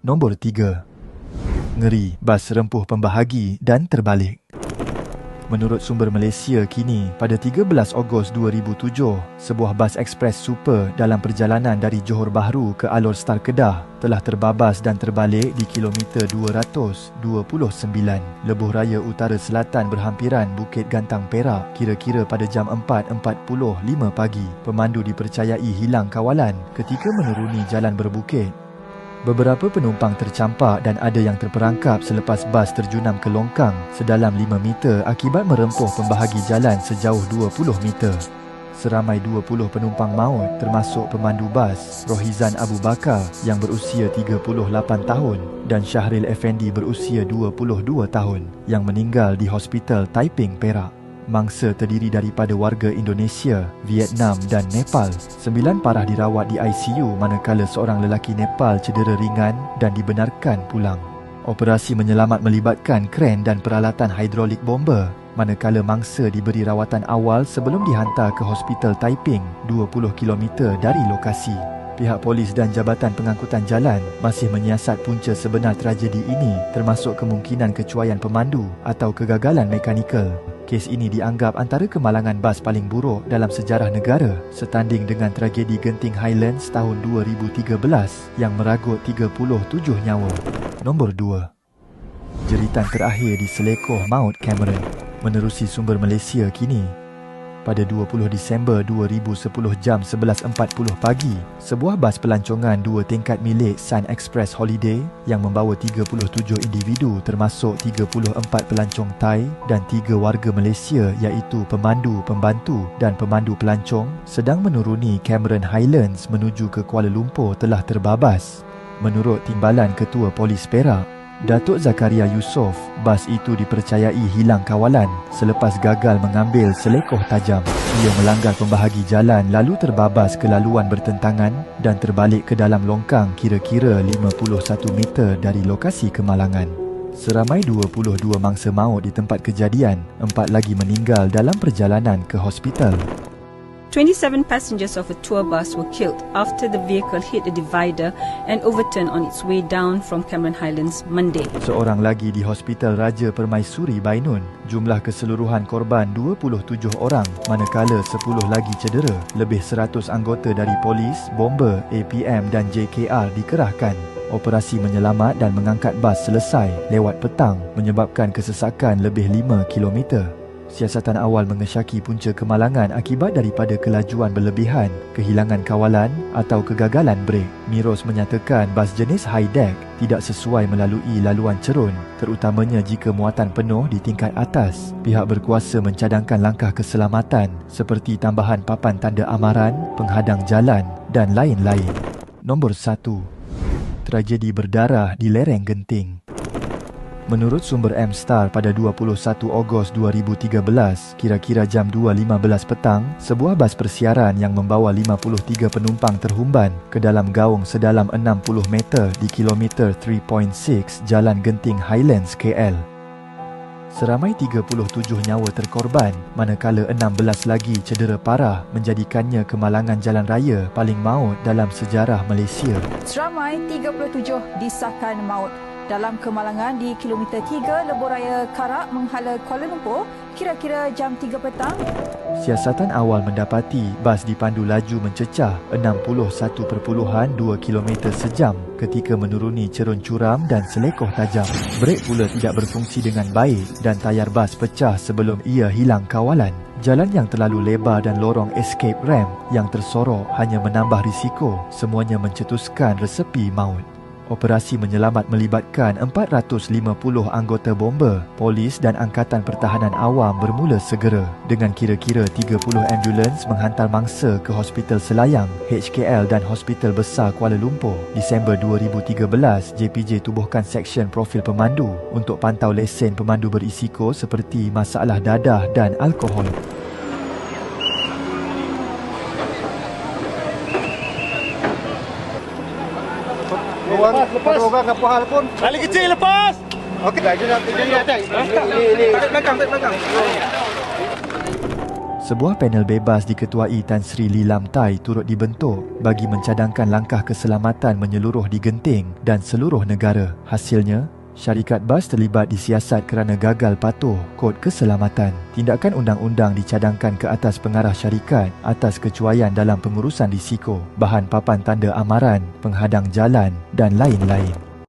Nombor 3. Ngeri, bas rempuh pembahagi dan terbalik. Menurut sumber Malaysia kini, pada 13 Ogos 2007, sebuah bas ekspres super dalam perjalanan dari Johor Bahru ke Alor Star Kedah telah terbabas dan terbalik di kilometer 229, Lebuh Raya Utara Selatan berhampiran Bukit Gantang Perak, kira-kira pada jam 4.45 pagi. Pemandu dipercayai hilang kawalan ketika menuruni jalan berbukit. Beberapa penumpang tercampak dan ada yang terperangkap selepas bas terjunam ke longkang sedalam 5 meter akibat merempuh pembahagi jalan sejauh 20 meter. Seramai 20 penumpang maut termasuk pemandu bas Rohizan Abu Bakar yang berusia 38 tahun dan Syahril Effendi berusia 22 tahun yang meninggal di Hospital Taiping, Perak. Mangsa terdiri daripada warga Indonesia, Vietnam dan Nepal. 9 parah dirawat di ICU manakala seorang lelaki Nepal cedera ringan dan dibenarkan pulang. Operasi menyelamat melibatkan kren dan peralatan hidrolik bomber, manakala mangsa diberi rawatan awal sebelum dihantar ke Hospital Taiping, 20 km dari lokasi. Pihak polis dan Jabatan Pengangkutan Jalan masih menyiasat punca sebenar tragedi ini, termasuk kemungkinan kecuaian pemandu atau kegagalan mekanikal. Kes ini dianggap antara kemalangan bas paling buruk dalam sejarah negara, setanding dengan tragedi Genting Highlands tahun 2013 yang meragut 37 nyawa. Nombor 2. Jeritan terakhir di selekoh maut Cameron. Menerusi sumber Malaysia kini, pada 20 Disember 2010 jam 11.40 pagi, sebuah bas pelancongan 2 tingkat milik Sun Express Holiday yang membawa 37 individu termasuk 34 pelancong Thai dan 3 warga Malaysia iaitu pemandu, pembantu dan pemandu pelancong sedang menuruni Cameron Highlands menuju ke Kuala Lumpur telah terbabas. Menurut Timbalan Ketua Polis Perak, Datuk Zakaria Yusof, bas itu dipercayai hilang kawalan selepas gagal mengambil selekoh tajam. Ia melanggar pembahagi jalan lalu terbabas ke laluan bertentangan dan terbalik ke dalam longkang kira-kira 51 meter dari lokasi kemalangan. Seramai 22 mangsa maut di tempat kejadian, 4 lagi meninggal dalam perjalanan ke hospital. 27 passengers of a tour bus were killed after the vehicle hit a divider and overturned on its way down from Cameron Highlands Monday. Seorang lagi di Hospital Raja Permaisuri Bainun. Jumlah keseluruhan korban 27 orang, manakala 10 lagi cedera. Lebih 100 anggota dari polis, bomber, APM dan JKR dikerahkan. Operasi menyelamat dan mengangkat bas selesai lewat petang menyebabkan kesesakan lebih 5 kilometer. Siasatan awal mengesyaki punca kemalangan akibat daripada kelajuan berlebihan, kehilangan kawalan atau kegagalan brek. Miros menyatakan bas jenis high-deck tidak sesuai melalui laluan cerun, terutamanya jika muatan penuh di tingkat atas. Pihak berkuasa mencadangkan langkah keselamatan seperti tambahan papan tanda amaran, penghadang jalan dan lain-lain. Nombor 1. Tragedi berdarah di lereng Genting. Menurut sumber M-Star pada 21 Ogos 2013, kira-kira jam 2.15 petang, sebuah bas persiaran yang membawa 53 penumpang terhumban ke dalam gaung sedalam 60 meter di kilometer 3.6 Jalan Genting Highlands, KL. Seramai 37 nyawa terkorban, manakala 16 lagi cedera parah menjadikannya kemalangan jalan raya paling maut dalam sejarah Malaysia. Seramai 37 disahkan maut dalam kemalangan di kilometer 3 Lebuh Raya Karak menghala Kuala Lumpur kira-kira jam 3 petang. Siasatan awal mendapati bas dipandu laju mencecah 61.2 km sejam ketika menuruni cerun curam dan selekoh tajam. Brek pula tidak berfungsi dengan baik dan tayar bas pecah sebelum ia hilang kawalan. Jalan yang terlalu lebar dan lorong escape ramp yang tersorok hanya menambah risiko. Semuanya mencetuskan resepi maut. Operasi menyelamat melibatkan 450 anggota bomber, polis dan Angkatan Pertahanan Awam bermula segera dengan kira-kira 30 ambulans menghantar mangsa ke Hospital Selayang, HKL dan Hospital Besar Kuala Lumpur. Disember 2013, JPJ tubuhkan seksyen profil pemandu untuk pantau lesen pemandu berisiko seperti masalah dadah dan alkohol. Lepas orang apa hal pun. Balik kecil lepas. Okey, dah jadi atas. Ini belakang. Sebuah panel bebas diketuai Tan Sri Lee Lam Tai turut dibentuk bagi mencadangkan langkah keselamatan menyeluruh di Genting dan seluruh negara. Hasilnya, syarikat bas terlibat disiasat kerana gagal patuh kod keselamatan. Tindakan undang-undang dicadangkan ke atas pengarah syarikat atas kecuaian dalam pengurusan risiko, bahan papan tanda amaran, penghadang jalan dan lain-lain.